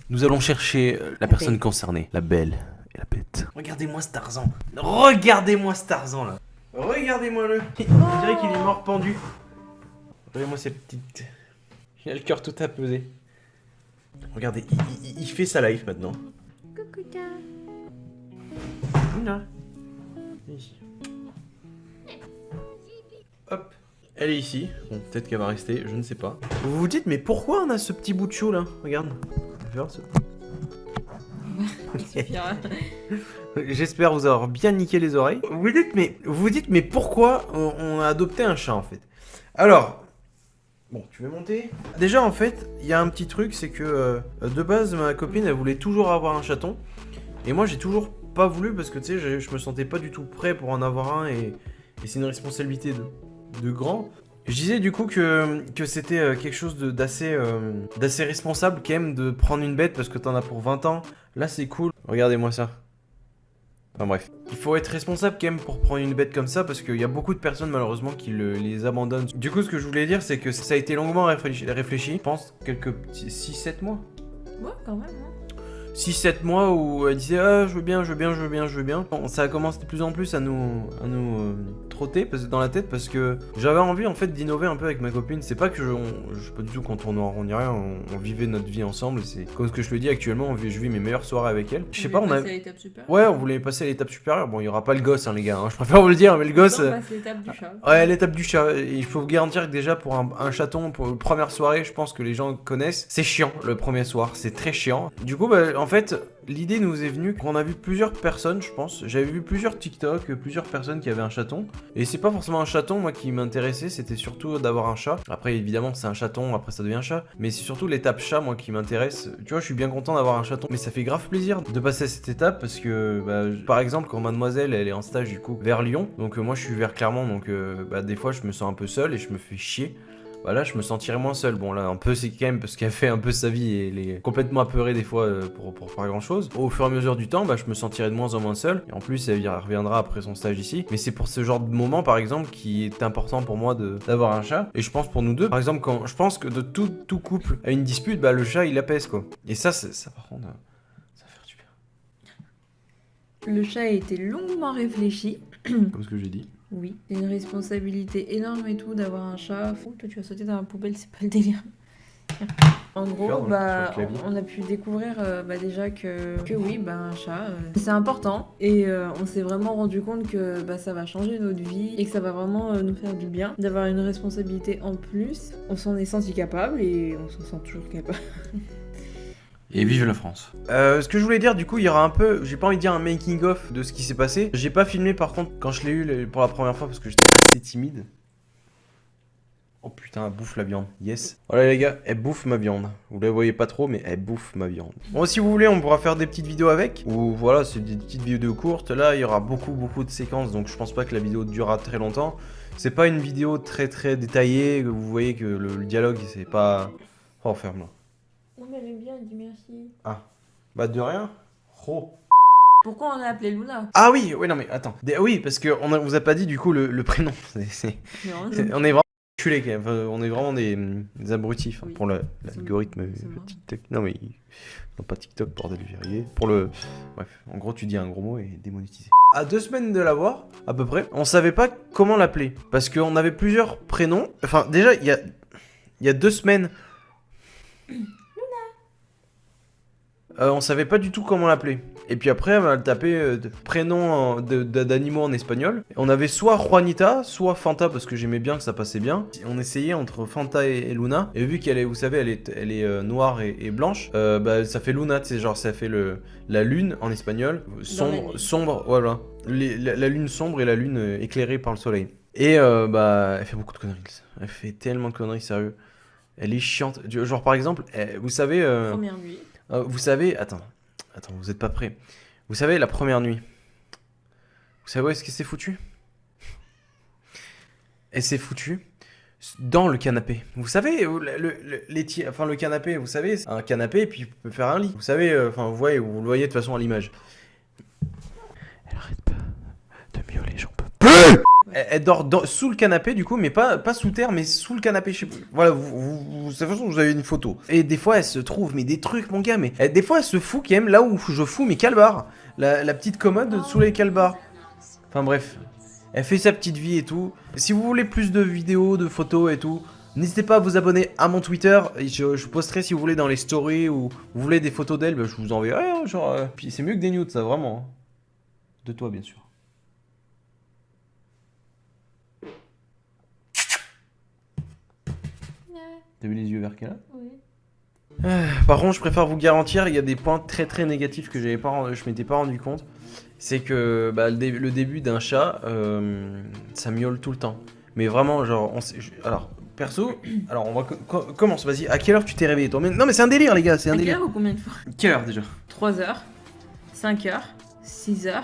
Nous allons chercher la personne concernée, la belle et la bête. Regardez-moi ce Tarzan. Regardez-moi ce Tarzan là. Regardez-moi-le. On dirait qu'il est mort pendu. Regardez-moi ces petites... Il a le cœur tout apaisé. Regardez, il fait sa life maintenant. Coucou, Luna. Ici. Hop. Elle est ici. Bon, peut-être qu'elle va rester, je ne sais pas. Vous vous dites, mais pourquoi on a ce petit bout de chou là? Regarde. On va voir ce... J'espère vous avoir bien niqué les oreilles. Vous vous dites, mais pourquoi on a adopté un chat en fait? Alors, bon, tu veux monter? Déjà en fait, il y a un petit truc, c'est que de base, ma copine, elle voulait toujours avoir un chaton. Et moi, j'ai toujours pas voulu parce que tu sais, je me sentais pas du tout prêt pour en avoir un et c'est une responsabilité de grand. Je disais du coup que c'était quelque chose d'assez responsable quand même de prendre une bête parce que t'en as pour 20 ans. Là, c'est cool. Regardez-moi ça. Enfin bref. Il faut être responsable quand même pour prendre une bête comme ça parce qu'il y a beaucoup de personnes malheureusement qui les abandonnent. Du coup, ce que je voulais dire, c'est que ça a été longuement réfléchi. Je pense quelques petits 6-7 mois. Ouais, quand même, hein. 6-7 mois où elle disait ah je veux bien. Bon, ça a commencé de plus en plus à nous trotter dans la tête parce que j'avais envie en fait d'innover un peu avec ma copine. C'est pas que je pas du tout quand on n'y rien, on vivait notre vie ensemble. C'est comme ce que je le dis actuellement, je vis mes meilleures soirées avec elle. Je sais pas, on a... Ouais, on voulait passer à l'étape supérieure. Bon, il y aura pas le gosse hein, les gars, hein. Je préfère vous le dire, mais le gosse... On passe l'étape du chat. Ouais, l'étape du chat. Il faut vous garantir que déjà pour un chaton, pour une première soirée, je pense que les gens connaissent. C'est chiant le premier soir, c'est très chiant. Du coup, bah, en fait, l'idée nous est venue qu'on a vu plusieurs personnes, je pense. J'avais vu plusieurs TikTok, plusieurs personnes qui avaient un chaton. Et c'est pas forcément un chaton, moi, qui m'intéressait, c'était surtout d'avoir un chat. Après, évidemment, c'est un chaton, après ça devient un chat. Mais c'est surtout l'étape chat, moi, qui m'intéresse. Tu vois, je suis bien content d'avoir un chaton. Mais ça fait grave plaisir de passer à cette étape parce que, bah, par exemple, quand mademoiselle, elle est en stage, du coup, vers Lyon. Donc, moi, je suis vers Clermont. Donc, bah, des fois, je me sens un peu seul et je me fais chier. Bah là, je me sentirais moins seul. Bon, là, un peu, c'est quand même parce qu'elle fait un peu sa vie et elle est complètement apeurée des fois pour pas grand chose. Au fur et à mesure du temps, bah, je me sentirais de moins en moins seul. Et en plus, elle reviendra après son stage ici. Mais c'est pour ce genre de moment, par exemple, qui est important pour moi d'avoir un chat. Et je pense pour nous deux, par exemple, quand je pense que de tout couple a une dispute, bah le chat il apaise quoi. Et ça par contre, ça va faire du bien. Le chat a été longuement réfléchi. Comme ce que j'ai dit. Oui, c'est une responsabilité énorme et tout d'avoir un chat. Toi, tu vas sauter dans la poubelle, c'est pas le délire. En gros, bah, on a pu découvrir bah, déjà que oui, bah, un chat, c'est important. Et on s'est vraiment rendu compte que bah, ça va changer notre vie et que ça va vraiment nous faire du bien. D'avoir une responsabilité en plus, on s'en est senti capable et on s'en sent toujours capable. Et vive la France. Ce que je voulais dire, du coup, il y aura un peu, j'ai pas envie de dire un making of de ce qui s'est passé. J'ai pas filmé par contre quand je l'ai eu pour la première fois parce que j'étais assez timide. Oh putain, elle bouffe la viande, yes. Voilà les gars, elle bouffe ma viande. Vous la voyez pas trop, mais elle bouffe ma viande. Bon, si vous voulez, on pourra faire des petites vidéos avec. Ou voilà, c'est des petites vidéos courtes. Là, il y aura beaucoup de séquences, donc je pense pas que la vidéo durera très longtemps. C'est pas une vidéo très détaillée. Vous voyez que le dialogue, c'est pas... Oh, ferme-la. Non mais elle aime bien, elle dit merci. Ah, bah de rien. Oh. Pourquoi on a appelé Luna? Ah oui, non mais attends. Oui, parce que on vous a pas dit du coup le prénom. On est vraiment culés quand même. Enfin, on est vraiment des abrutis oui. Pour l'algorithme TikTok. Non mais non pas TikTok, bordel du verrier. Pour le bref, en gros tu dis un gros mot et démonétisé. À 2 semaines de l'avoir, à peu près, on savait pas comment l'appeler parce qu'on avait plusieurs prénoms. Enfin déjà il y a 2 semaines. On savait pas du tout comment l'appeler. Et puis après, elle m'a tapé prénom d'animaux en espagnol. On avait soit Juanita, soit Fanta, parce que j'aimais bien que ça passait bien. On essayait entre Fanta et Luna. Et vu qu'elle est, vous savez, elle est noire et blanche, bah, ça fait Luna, tu sais, genre ça fait la lune en espagnol. Sombre, voilà. La lune sombre et la lune éclairée par le soleil. Et bah, elle fait beaucoup de conneries. Elle fait tellement de conneries, sérieux. Elle est chiante. Genre par exemple, vous savez... Première nuit. Vous savez, attends, vous êtes pas prêts. Vous savez, la première nuit, vous savez où est-ce qu'elle s'est foutue? Elle s'est foutue dans le canapé. Vous savez, le canapé, vous savez, c'est un canapé et puis il peut faire un lit. Vous savez, enfin, vous le voyez de toute façon à l'image. Elle arrête pas de miauler, j'en peux plus. Elle dort sous le canapé du coup, mais pas sous terre, mais sous le canapé. Voilà, de toute façon, vous avez une photo. Et des fois, elle se trouve, mais des trucs, mon gars, mais des fois, elle se fout quand même là où je fous mes calbars. La petite commode sous les calbars. Enfin bref, elle fait sa petite vie et tout. Si vous voulez plus de vidéos, de photos et tout, n'hésitez pas à vous abonner à mon Twitter. Je posterai si vous voulez dans les stories ou vous voulez des photos d'elle, je vous enverrai. Genre, puis c'est mieux que des nudes, ça, vraiment. De toi, bien sûr. T'as vu les yeux verts qu'elle a? Oui. Par contre, je préfère vous garantir, il y a des points très négatifs que je m'étais pas rendu compte. C'est que le début d'un chat, ça miaule tout le temps. Mais vraiment, genre, alors, perso, alors on va commence, vas-y. À quelle heure tu t'es réveillé toi? Non mais c'est un délire les gars, c'est un délire. À quelle heure ou combien de fois? Quelle heure déjà? 3h, 5h, 6h,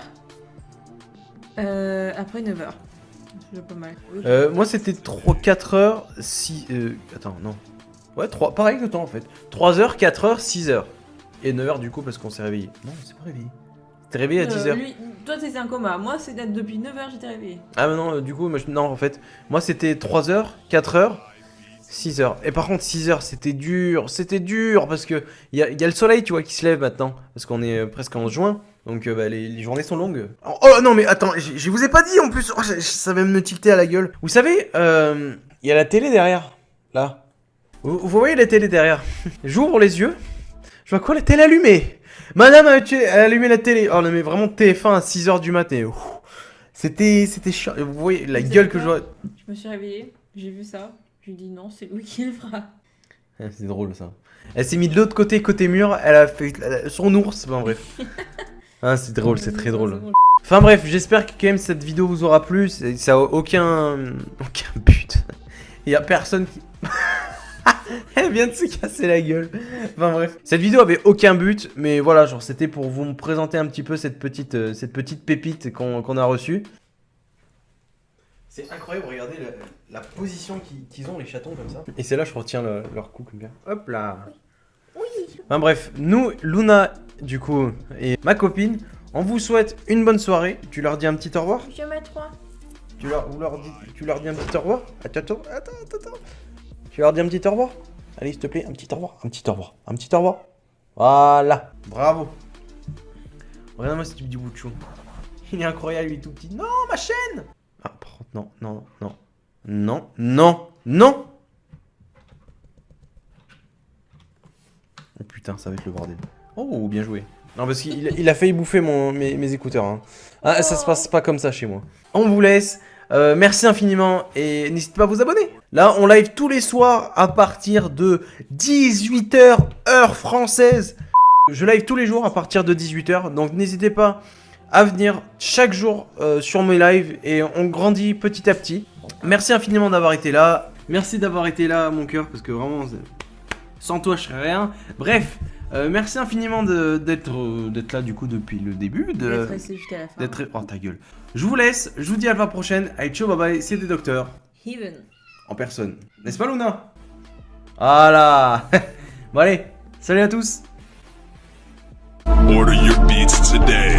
après 9h. C'est pas mal. Oui. Moi c'était 4 heures, 6... attends, non. Ouais, pareil que toi en fait. 3h, 4h, 6h. Et 9h du coup parce qu'on s'est réveillé. Non, on s'est pas réveillé. T'es réveillé à 10h. Toi t'étais en coma, moi c'est depuis 9h j'étais réveillé. Ah mais non, du coup, non en fait, moi c'était 3h, 4h, 6h. Et par contre 6h c'était dur parce que il y a le soleil tu vois qui se lève maintenant. Parce qu'on est presque en juin, donc les journées sont longues. Oh non mais attends, je vous ai pas dit en plus, ça va me tilter à la gueule. Vous savez, il y a la télé derrière, là. Vous voyez la télé derrière? J'ouvre les yeux, je vois quoi, la télé allumée. Madame a allumé la télé. Oh non mais vraiment TF1 à 6h du matin. C'était chiant. Vous voyez la gueule que je vois. Je me suis réveillée, j'ai vu ça. Je lui ai dit non, c'est Louis qui le fera. C'est drôle ça. Elle s'est mise de l'autre côté mur, elle a fait son ours. Enfin bref. Ah, c'est drôle, c'est très drôle. Enfin bref, j'espère que quand même cette vidéo vous aura plu. Ça a aucun but. Il y a personne qui... Elle vient de se casser la gueule. Enfin bref. Cette vidéo avait aucun but, mais voilà, genre c'était pour vous présenter un petit peu cette petite pépite qu'on a reçue. C'est incroyable, regardez la position qu'ils ont les chatons comme ça. Et c'est là je retiens leur cou comme bien. Hop là. Oui. Enfin bref, nous, Luna, du coup, et ma copine, on vous souhaite une bonne soirée. Tu leur dis un petit au revoir? Je mets 3. Tu leur dis un petit au revoir? Attends. Tu leur dis un petit au revoir? Allez, s'il te plaît, un petit au revoir. Un petit au revoir. Voilà. Bravo. Regarde-moi ce petit bout de chou. Il est incroyable, il est tout petit. Non, ma chaîne! Ah, par contre, non. Oh putain, ça va être le bordel. Oh, bien joué. Non, parce qu'il a failli bouffer mes écouteurs. Hein. Ah, ça se passe pas comme ça chez moi. On vous laisse. Merci infiniment et n'hésitez pas à vous abonner. Là, on live tous les soirs à partir de 18h, heure française. Je live tous les jours à partir de 18h. Donc n'hésitez pas à venir chaque jour sur mes lives et on grandit petit à petit. Merci infiniment d'avoir été là. Merci d'avoir été là, mon cœur, parce que vraiment, sans toi, je serais rien. Bref. Merci infiniment d'être là du coup depuis le début. D'être resté jusqu'à la fin. Oh ta gueule. Je vous laisse, je vous dis à la prochaine. Allez, ciao, bye bye, c'était Docteur. Heaven. En personne. N'est-ce pas Luna? Voilà. Bon allez, salut à tous. Order your beats today.